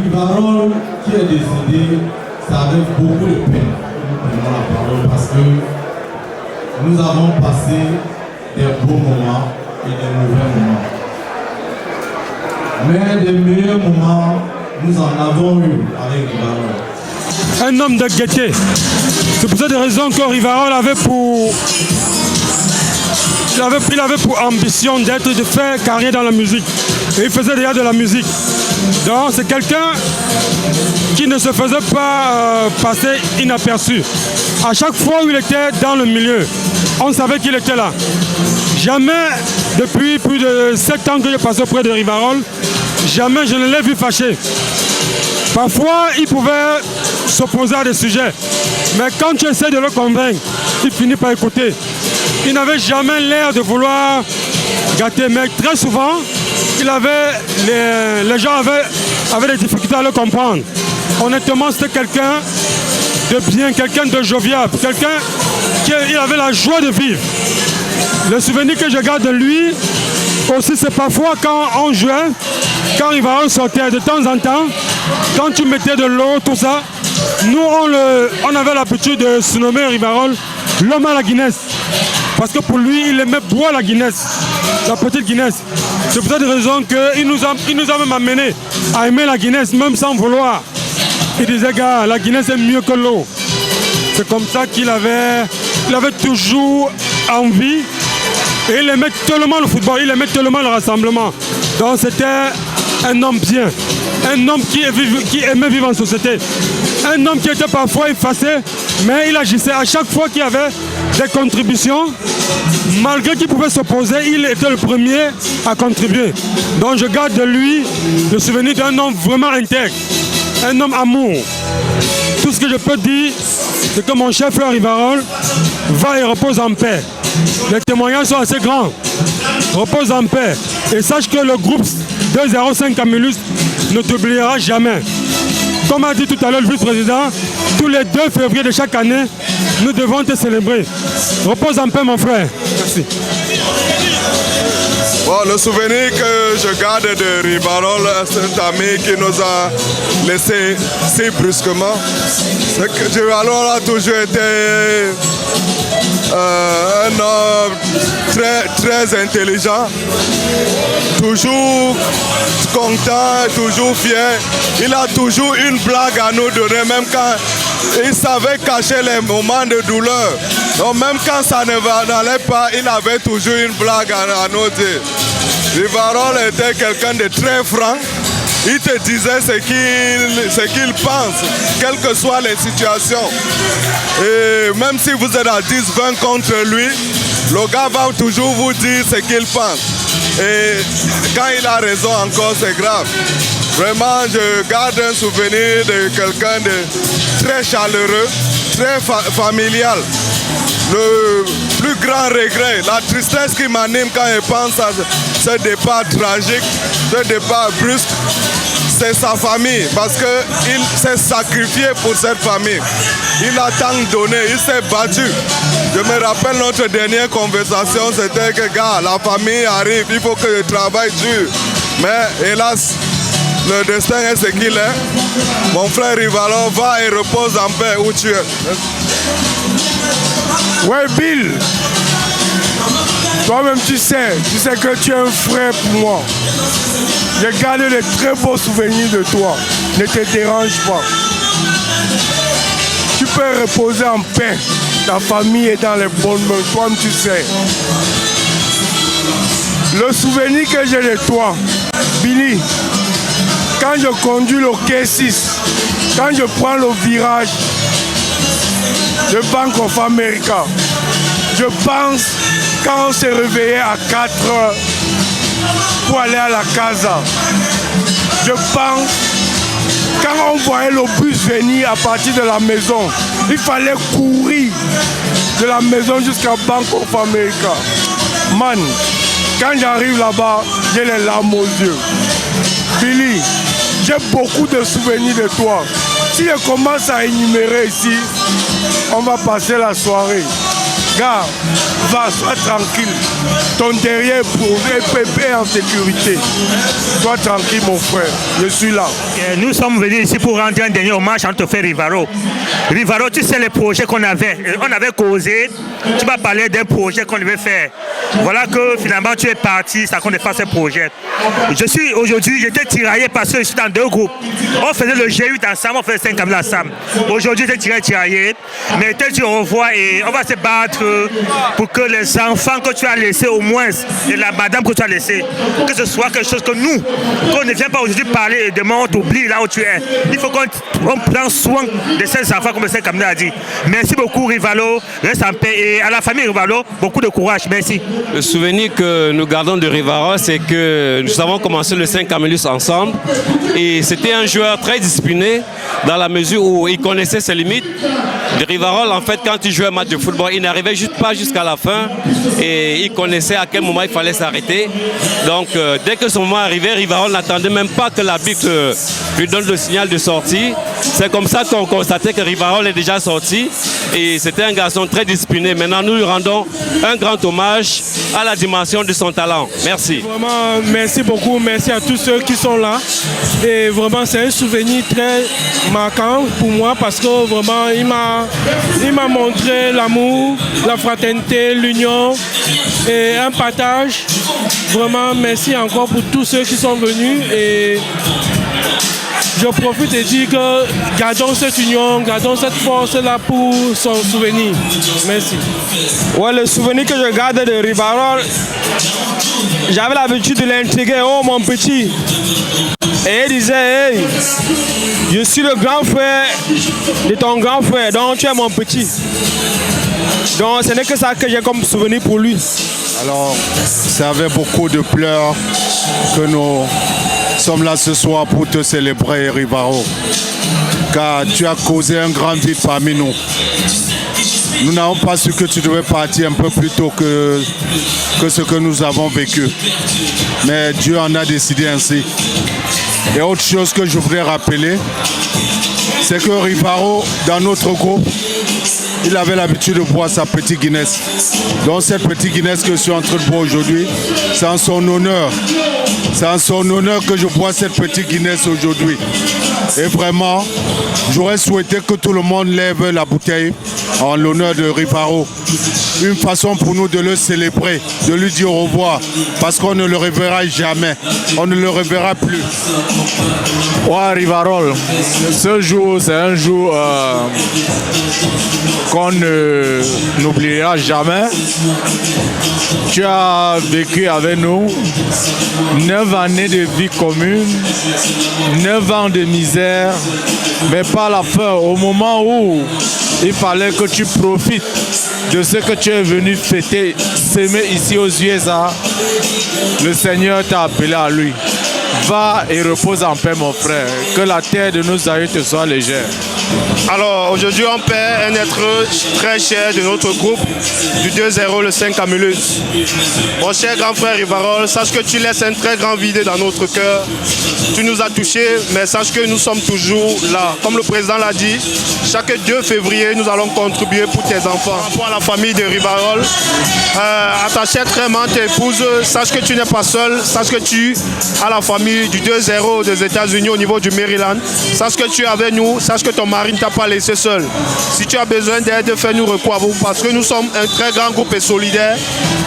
Rivarol qui est décédé, ça avec beaucoup de peine. Nous prenons la parole parce que nous avons passé des beaux moments et des mauvais moments. Mais des meilleurs moments, nous en avons eu avec Rivarol. Un homme de gaieté. C'est pour cette raison que Rivarol avait pour... Il avait pour ambition de faire carrière dans la musique. Et il faisait déjà de la musique. Donc c'est quelqu'un qui ne se faisait pas passer inaperçu. À chaque fois où il était dans le milieu, on savait qu'il était là. Jamais, depuis plus de 7 ans que je passe auprès de Rivarol, jamais je ne l'ai vu fâché. Parfois, il pouvait s'opposer à des sujets. Mais quand tu essaies de le convaincre, il finit par écouter. Il n'avait jamais l'air de vouloir gâter, mais très souvent, les gens avaient des difficultés à le comprendre. Honnêtement, c'était quelqu'un de bien, quelqu'un de jovial, quelqu'un qui avait la joie de vivre. Le souvenir que je garde de lui, aussi, c'est parfois quand on jouait, quand Rivarol sortait de temps en temps, quand tu mettais de l'eau, tout ça, nous, on avait l'habitude de se nommer Rivarol l'homme à la Guinness. Parce que pour lui, il aimait boire la Guinness, la petite Guinness. C'est pour cette raison qu'il nous a même amené à aimer la Guinness, même sans vouloir. Il disait, gars, la Guinness est mieux que l'eau. C'est comme ça qu'il avait toujours envie. Et il aimait tellement le football, il aimait tellement le rassemblement. Donc c'était un homme bien, un homme qui aimait vivre en société. Un homme qui était parfois effacé, mais il agissait à chaque fois qu'il y avait des contributions. Malgré qu'il pouvait s'opposer, il était le premier à contribuer. Donc je garde de lui le souvenir d'un homme vraiment intègre, un homme amour. Tout ce que je peux dire, c'est que mon chef Rivarol va et repose en paix. Les témoignages sont assez grands. Repose en paix. Et sache que le groupe 205 Camillus ne t'oubliera jamais. Comme a dit tout à l'heure le vice-président, tous les 2 février de chaque année, nous devons te célébrer. Repose en paix, mon frère. Merci. Bon, le souvenir que je garde de Rivarol, cet ami qui nous a laissé si brusquement, c'est que Rivarol a toujours été un homme très intelligent, toujours content, toujours fier. Il a toujours une blague à nous donner, même quand il savait cacher les moments de douleur. Donc même quand ça n'allait pas, il avait toujours une blague à nous dire. Rivarol était quelqu'un de très franc. Il te disait ce qu'il pense, quelles que soient les situations. Et même si vous êtes à 10-20 contre lui, le gars va toujours vous dire ce qu'il pense. Et quand il a raison encore, c'est grave. Vraiment, je garde un souvenir de quelqu'un de très chaleureux, très familial. Le plus grand regret, la tristesse qui m'anime quand je pense à ce départ tragique, ce départ brusque, c'est sa famille, parce qu'il s'est sacrifié pour cette famille. Il a tant donné, il s'est battu. Je me rappelle notre dernière conversation, c'était que gars, la famille arrive, il faut que je travaille dur. Mais hélas, le destin est ce qu'il est. Mon frère Rivarol va et repose en paix où tu es. Ouais, Bill, toi-même tu sais que tu es un frère pour moi. J'ai gardé de très beaux souvenirs de toi. Ne te dérange pas. Tu peux reposer en paix. Ta famille est dans les bonnes mains. Toi-même tu sais. Le souvenir que j'ai de toi, Billy, quand je conduis le K6, quand je prends le virage de Bank of America, je pense quand on s'est réveillé à 4 heures pour aller à la casa, je pense quand on voyait le bus venir à partir de la maison, il fallait courir de la maison jusqu'à Bank of America. Man, quand j'arrive là-bas, j'ai les larmes aux yeux. Billy, j'ai beaucoup de souvenirs de toi. Si je commence à énumérer ici, on va passer la soirée. Gars, va, sois tranquille. ton derrière est en sécurité. Sois tranquille mon frère, je suis là. Nous sommes venus ici pour rendre un dernier hommage à notre frère Rivaro. Rivaro, tu sais les projets qu'on avait. On avait causé, tu m'as parlé d'un projet qu'on devait faire. Voilà que finalement tu es parti sans qu'on ait fait ce projet. Aujourd'hui, j'étais tiraillé parce que je suis dans 2 groupes. On faisait le G8 ensemble, on faisait 5 camions ensemble. Aujourd'hui, j'étais tiraillé. Mais peut-être tu revois et on va se battre pour que les enfants que tu as laissés au moins et la madame que tu as laissée, que ce soit quelque chose que nous, qu'on ne vient pas aujourd'hui parler et demain on t'oublie là où tu es. Il faut qu'on prenne soin de ces enfants comme c'est comme a dit. Merci beaucoup Rivalo, reste en paix et à la famille Rivalo, beaucoup de courage, merci. Le souvenir que nous gardons de Rivaro, c'est que nous avons commencé le 5 Camillus ensemble et c'était un joueur très discipliné dans la mesure où il connaissait ses limites. De Rivaro, en fait, quand il jouait un match de football, il n'arrivait pas jusqu'à la fin et il connaissait à quel moment il fallait s'arrêter. Donc, dès que ce moment arrivait, Rivaro n'attendait même pas que l'arbitre lui donne le signal de sortie. C'est comme ça qu'on constatait que Rivaro est déjà sorti et c'était un garçon très discipliné. Maintenant, nous lui rendons un grand hommage à la dimension de son talent. Merci. Vraiment, merci beaucoup. Merci à tous ceux qui sont là. Et vraiment, c'est un souvenir très marquant pour moi parce que vraiment, il m'a montré l'amour, la fraternité, l'union et un partage. Vraiment, merci encore pour tous ceux qui sont venus. Et je profite de dire que gardons cette union, gardons cette force-là pour son souvenir. Merci. Ouais, le souvenir que je garde de Rivaro, j'avais l'habitude de l'intriguer. Oh mon petit. Et il disait, hey, je suis le grand frère de ton grand frère, donc tu es mon petit. Donc ce n'est que ça que j'ai comme souvenir pour lui. Alors, c'est avec beaucoup de pleurs que nous sommes là ce soir pour te célébrer, Rivaro. Car tu as causé un grand vide parmi nous. Nous n'avons pas su que tu devais partir un peu plus tôt que ce que nous avons vécu. Mais Dieu en a décidé ainsi. Et autre chose que je voudrais rappeler, c'est que Rivaro, dans notre groupe, il avait l'habitude de boire sa petite Guinness. Donc cette petite Guinness que je suis en train de boire aujourd'hui, c'est en son honneur. C'est en son honneur que je bois cette petite Guinness aujourd'hui. Et vraiment, j'aurais souhaité que tout le monde lève la bouteille en l'honneur de Rivaro. Une façon pour nous de le célébrer, de lui dire au revoir, parce qu'on ne le reverra jamais. On ne le reverra plus. Ouais, Rivaro, ce jour, c'est un jour qu'on n'oubliera jamais. Tu as vécu avec nous 9 années de vie commune, 9 ans de misère, mais pas la fin, au moment où il fallait que tu profites de ce que tu es venu fêter, s'aimer ici aux USA, le Seigneur t'a appelé à lui. Va et repose en paix, mon frère. Que la terre de nos aïeux te soit légère. Alors, aujourd'hui, on perd un être très cher de notre groupe du 2-0, le 5 Camillus. Mon cher grand frère Rivaro, sache que tu laisses un très grand vide dans notre cœur. Tu nous as touchés, mais sache que nous sommes toujours là. Comme le président l'a dit, chaque 2 février, nous allons contribuer pour tes enfants. Pour la famille de Rivaro, à ta chère très aimante épouse, sache que tu n'es pas seul. Sache que tu as la famille du 2-0 des États-Unis au niveau du Maryland. Sache que tu es avec nous. Sache que ton mari ne t'a pas laissé seul. Si tu as besoin d'aide, fais-nous recours à vous parce que nous sommes un très grand groupe et solidaire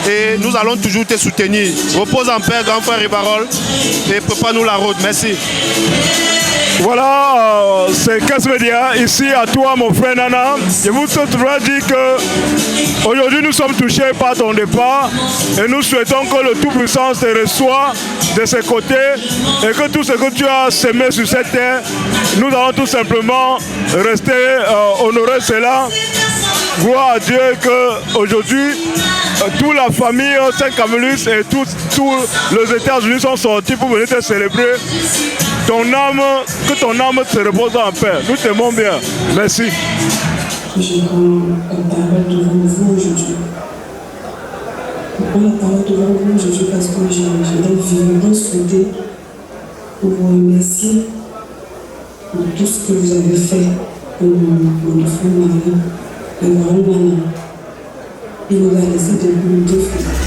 et nous allons toujours te soutenir. Repose en paix, grand frère Rivaro, et prépare-nous la route. Merci. Voilà, c'est Casse Média, ici à toi mon frère Nana. Je vous voudrais dire que aujourd'hui nous sommes touchés par ton départ et nous souhaitons que le Tout-Puissant te reçoive de ses côtés et que tout ce que tu as semé sur cette terre, nous allons tout simplement rester honorer cela. Gloire à Dieu qu'aujourd'hui, toute la famille Saint-Camillus et tous les États-Unis sont sortis pour venir te célébrer. Que ton âme se repose en paix. Nous t'aimons bien. Merci. Je prends la parole devant vous aujourd'hui. Je prends la parole devant vous aujourd'hui parce que je l'ai vivement souhaité pour vous remercier de tout ce que vous avez fait pour mon enfant Marie, le grand Nana. Il nous a laissé depuis 2 fois.